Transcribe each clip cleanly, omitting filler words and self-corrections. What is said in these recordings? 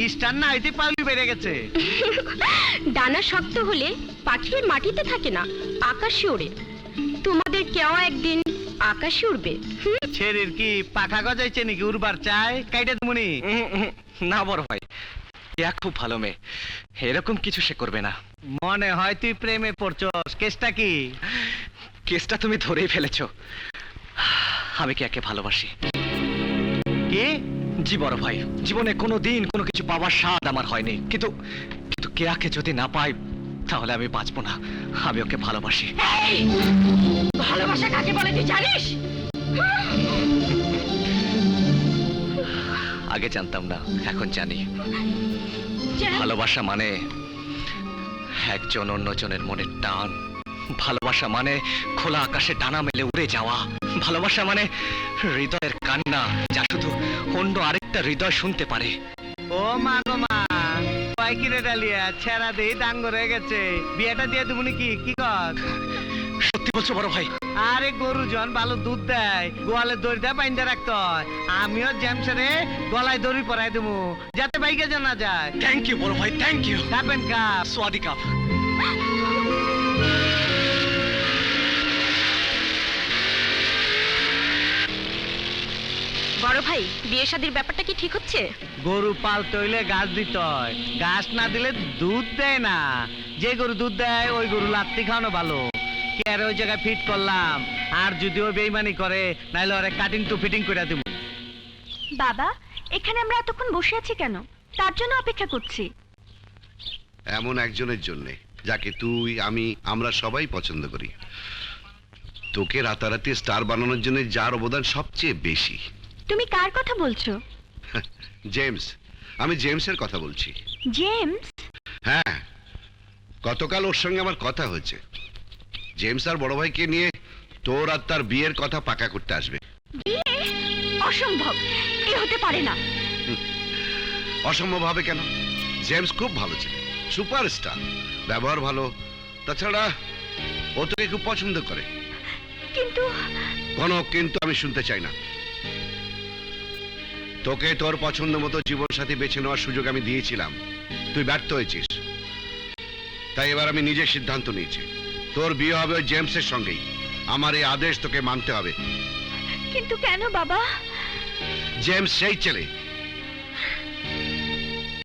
Easter না হইতে পাউলি বেড়ে গেছে। ডানা শক্ত হলে পাখি মাটিতে থাকে না, আকাশে ওড়ে। তোমাদের কেউ একদিন আকাশে উড়বে। ছেড়ির কি পাখা গজাইছে নাকি উড়বার চায়? কাইটা তুমি না বড় ভাই, কেয়া খুব ভালো মেয়ে, এরকম কিছু সে করবে না। মনে হয় তুই প্রেমে পড়ছস। কেসটা কি? কেসটা তুমি ধরেই ফেলেছ। আমি কেয়াকে ভালোবাসি। কি? জি বড় ভাই, জীবনে কোনো দিন কোনো কিছু পাওয়ার স্বাদ আমার হয়নি, কিন্তু কিন্তু কেয়াকে যদি না পাই তাহলে আমি বাঁচবো না। আমি ওকে ভালোবাসি। ভালোবাসা কাকে বলে তুই জানিস? আগে জানতাম না, এখন জানি। ভালোবাসা মানে একজন অন্যজনের মনের টান। ভালোবাসা মানে খোলা আকাশে ডানা মেলে উড়ে যাওয়া। ভালোবাসা মানে হৃদয়ের কান্না, যা শুধু অন্য আরেকটা হৃদয় শুনতে পারে। ও মা গো মা, কয় কি রে ডালিয়া, ছেড়া দেই ডাঙ্গ রয়ে গেছে, বিয়েটা দিয়ে দেবো নাকি? কি কর? সত্যি বলছো বড় ভাই? আরে গরু জন ভালো দুধ দেয়, গোয়ালে দড়ি দেয় বাইন্দা রাখতে হয়। আমিও জ্যামসারে গলায় দড়ি পরাই দেবো, যাতে বাইকে জানা যায়। থ্যাংক ইউ বড় ভাই, থ্যাংক ইউ। কাপেন কাপ। সোয়াদি কাপ। বড় ভাই, বিয়ে শাদীর ব্যাপারটা কি ঠিক হচ্ছে? গরু পালতে হইলে ঘাস দিতে হয়, ঘাস না দিলে দুধ দেয় না। যে গরু দুধ দেয় ওই গরু লাত্তি খাওয়ানো ভালো। কেয়ারে ওই জায়গায় ফিট করলাম, আর যদি ও বেইমানি করে নাইলে ওরে কাটিং টু ফিটিং করে দেবো। বাবা, এখানে আমরা এতক্ষণ বসে আছি কেন? তার জন্য অপেক্ষা করছি। এমন একজনের জন্য যাকে তুই, আমি, আমরা সবাই পছন্দ করি। তোকে রাতারাতি স্টার বানানোর জন্য যার অবদান সবচেয়ে বেশি। তুমি কার কথা বলছো? জেমস। আমি জেমসের কথা বলছি। জেমস? হ্যাঁ, গতকাল ওর সঙ্গে আমার কথা হয়েছে। জেমস আর বড় ভাইকে নিয়ে তোর আর তার বিয়ের কথা পাকা করতে আসবে। বিয়ে? অসম্ভব, এ হতে পারে না। অসম্ভব হবে কেন? জেমস খুব ভালো ছেলে, সুপারস্টার, ব্যবহার ভালো, তাছাড়া ও তোকে খুব পছন্দ করে। কিন্তু কোনো কিন্তু আমি শুনতে চাই না। তোকে তোর পছন্দ মতো জীবন সাথী বেছে নেওয়ার সুযোগ আমি দিয়েছিলাম, তুই ব্যর্থ হয়েছিস। তাই এবার আমি নিজের সিদ্ধান্ত নিয়েছি, তোর বিয়ে হবে ওই জেমসের সঙ্গেই। আমার এই আদেশ তোকে মানতে হবে। কিন্তু কেন বাবা? জেমস সেই ছেলে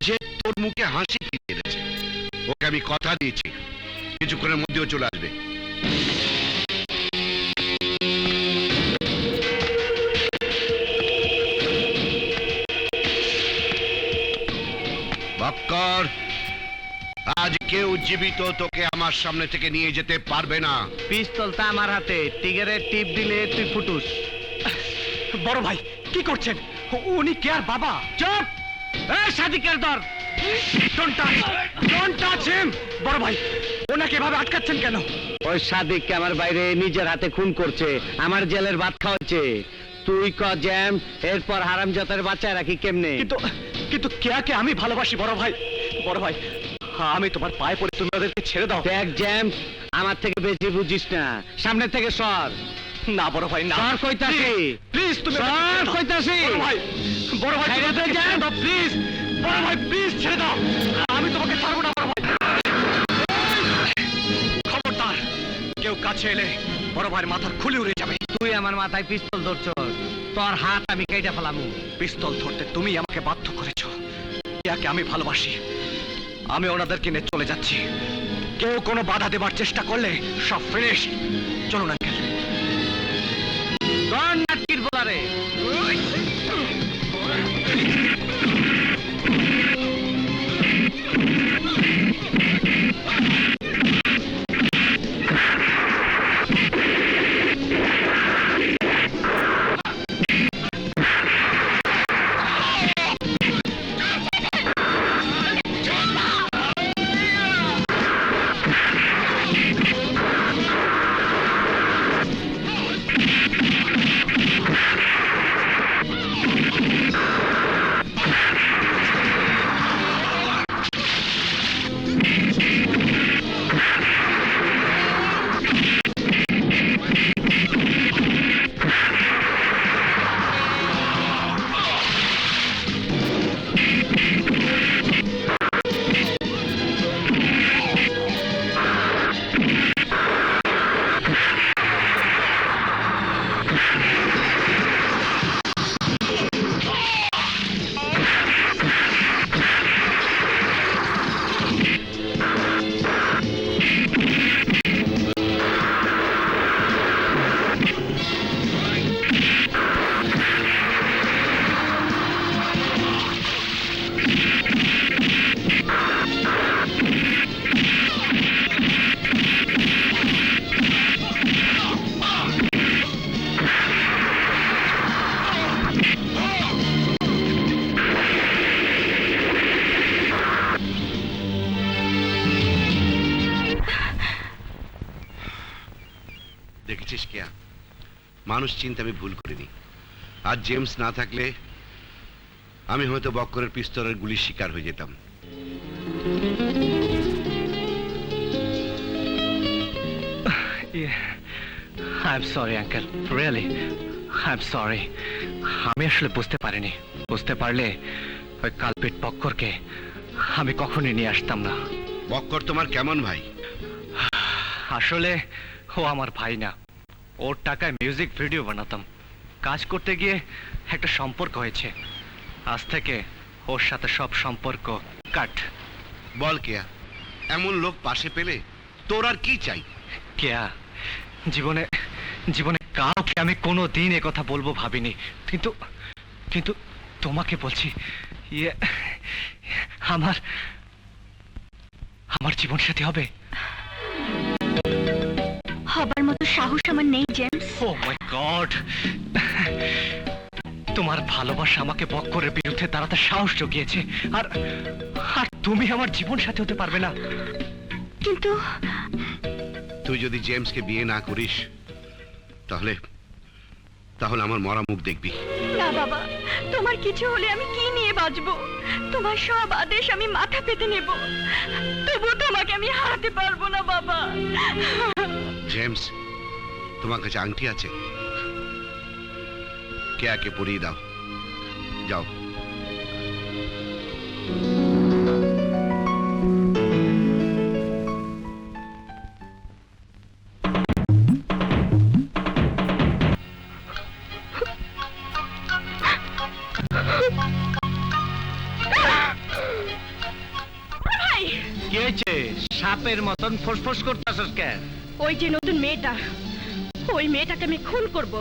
যে তোর মুখে হাসি ফিরিয়ে এনেছে। ওকে আমি কথা দিয়েছি, কিছুক্ষণের মধ্যেও চলে আসবে। বক্কর, আজ কেউ জীবিত তোকে আমার সামনে থেকে নিয়ে যেতে পারবে না। পিস্তলটা আমার হাতে, টিগারের টিপ দিলে তুই ফুটুস। বড় ভাই কি করছেন? উনি কেয়ার বাবা। চুপ! এই সাদিকের দর! ডোন্ট টাচ, ডোন্ট টাচ হিম। বড় ভাই, ওনাকে এভাবে আটকাচ্ছেন কেন? ওই সাদিককে আমার বাইরে নিজের হাতে খুন করছে, আমার জেলের ভাত খাওয়াচ্ছে। তুই ক জ্যাম, এরপর হারামজাদার বাঁচায় রাখি কেমনে? কিন্তু কিন্তু কেয়াকে আমি ভালোবাসি বড় ভাই। বড় ভাই, আমি তোমার পায়ে পড়ে তুমি ওদেরকে ছেড়ে দাও। দেখ জ্যাম, আমার থেকে বেশি বুঝিস না, সামনে থেকে সর। না বড় ভাই, না। সর কইতাছি। প্লিজ তুমি সর কইতাছি। বড় ভাই, বড় ভাই ছেড়ে দে জ্যাম। প্লিজ। বড় ভাই প্লিজ ছেড়ে দাও, আমি তোমাকে ছাড়বো না বড় ভাই। খবরদার, কেউ কাছে এলে বড় ভাইয়ের মাথার খুলে উড়ে যাবে। তুই আমার মাথায় পিস্তল ধরছস, তোর হাত আমি কেটে ফেলামু। পিস্তল ধরতে তুমি আমাকে বাধ্য করেছো। ইয়াকে আমি ভালোবাসি, আমি ওনাদেরকে নিয়ে চলে যাচ্ছি। কেউ কোনো বাধা দেবার চেষ্টা করলে সব ফিনিশ। চলুন আঙ্কেল। তোর নাটকির বলারে। মানুষ চিনতে আমি ভুল করিনি। আর জেমস না থাকলে আমি হয়তো বক্করের পিস্তলের গুলির শিকার হয়ে যেতাম। I'm sorry, uncle. Really, I'm sorry. আমি আসলে বুঝতে পারিনি। বুঝতে পারলে ওই কালপিট বক্করকে আমি কখনই নিয়ে আসতাম না। বক্কর তোমার কেমন ভাই? আসলে ও আমার ভাই না। ওর টাকায় মিউজিক ভিডিও বানাতাম। কাজ করতে গিয়ে একটা সম্পর্ক হয়েছে। আজ থেকে ওর সাথে সব সম্পর্ক কাট। বল কেয়া, এমন লোক পাশে পেলে তোর আর কি চাই? কেয়া, জীবনে জীবনে কাউকে আমি কোনো দিন এ কথা বলবো ভাবিনি, কিন্তু কিন্তু তোমাকে বলছি। ইয়ে, আমার আমার জীবন সাথী হবে। হবার মতো সাহস আমার নেই জেমস। ও মাই গড, তোমার ভালোবাসা আমাকে বক্করের বিরুদ্ধে দাঁড়াতে সাহস জুগিয়েছে, আর আর তুমি আমার জীবন সাথী হতে পারবে না। কিন্তু তুই যদি জেমসকে বিয়ে না করিস তাহলে তাহলে আমার মরা মুখ দেখবি। না বাবা, তোমার কিছু হলে আমি কি নিয়ে বাঁচবো? তোমার সব আদেশ আমি মাথা পেতে নেব, তবু তোমাকে আমি হারাতে পারবো না বাবা। জেমস, তোমার কাছে আংটি আছে? কেয়াকে পরিয়ে দাও, যাও। ভাই, কি হয়েছে? সাপের মতন ফোসফোস করতেছস কেন? ওই যে নতুন মেয়েটা, ওই মেয়েটাকে আমি খুন করব।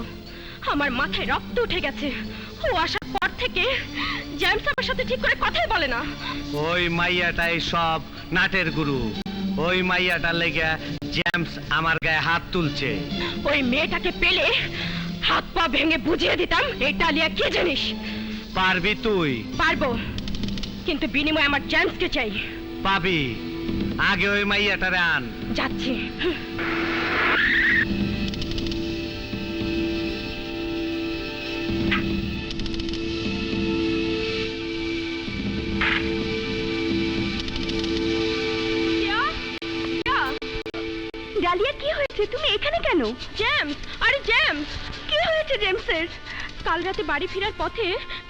আমার মাথায় রক্ত উঠে গেছে। ও আসার পর থেকে জেমস আমার সাথে ঠিক করে কথাই বলে না। ওই মাইয়াটাই সব নাটের গুরু। ওই মাইয়াটার লেগে জেমস আমার গায়ে হাত তুলছে। ওই মেয়েটাকে পেলে হাত পা ভেঙে বুঝিয়ে দিতাম এই ডালিয়া কি জিনিস। পারবি তুই? পারবো, কিন্তু বিনিময়ে আমার জেমসকে চাই। পাবি, আগে ওই মাইয়াটারে আন। যাচ্ছি। ডালিয়া, কি হয়েছে? তুমি এখানে কেন? জেমস, আরে জেমস, কি হয়েছে জেমসের? কাল রাতে বাড়ি ফেরার পথে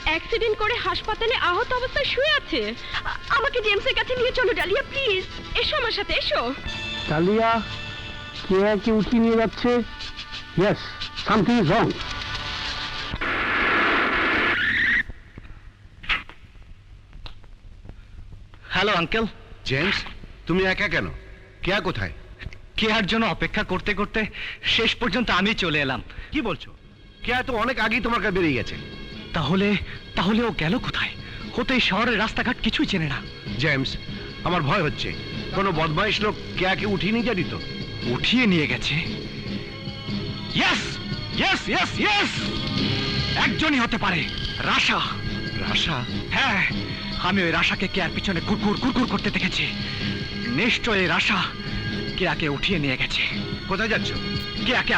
অ্যাক্সিডেন্ট করে হাসপাতালে আহত অবস্থায় শুয়ে আছে। আমাকে জেমসের কাছে নিয়ে চলো ডালিয়া, প্লিজ এসো আমার সাথে, এসো। ডালিয়া, কেয়াকে উঠিয়ে নিয়ে যাচ্ছে। Yes, something is wrong. Hello uncle. James, তুমি একা কেন? কেয়া কোথায়? কেয়ার জন্য অপেক্ষা করতে করতে শেষ পর্যন্ত আমি চলে এলাম। কি বলছো? কেয়া তো অনেক আগেই তোমার কাছে বেরিয়ে গেছে। তাহলে তাহলে ও গেল কোথায়? ও তো এই শহরের রাস্তাঘাট কিছুই চেনে না। জেমস, আমার ভয় হচ্ছে কোনো বদমাইশ লোক কেয়াকে উঠিয়ে নিয়ে যাবি তো? উঠিয়ে নিয়ে গেছে? ইয়েস ইয়েস ইয়েস ইয়েস, একজনই হতে পারে, রাশা। রাশা? হ্যাঁ, আমি ওই রাশাকে কেয়ার পিছনে কুরকুর কুরকুর করতে দেখেছি। নিশ্চয়ই রাশা কেয়াকে উঠিয়ে নিয়ে গেছে। কোথায় যাচ্ছ? কেয়াকে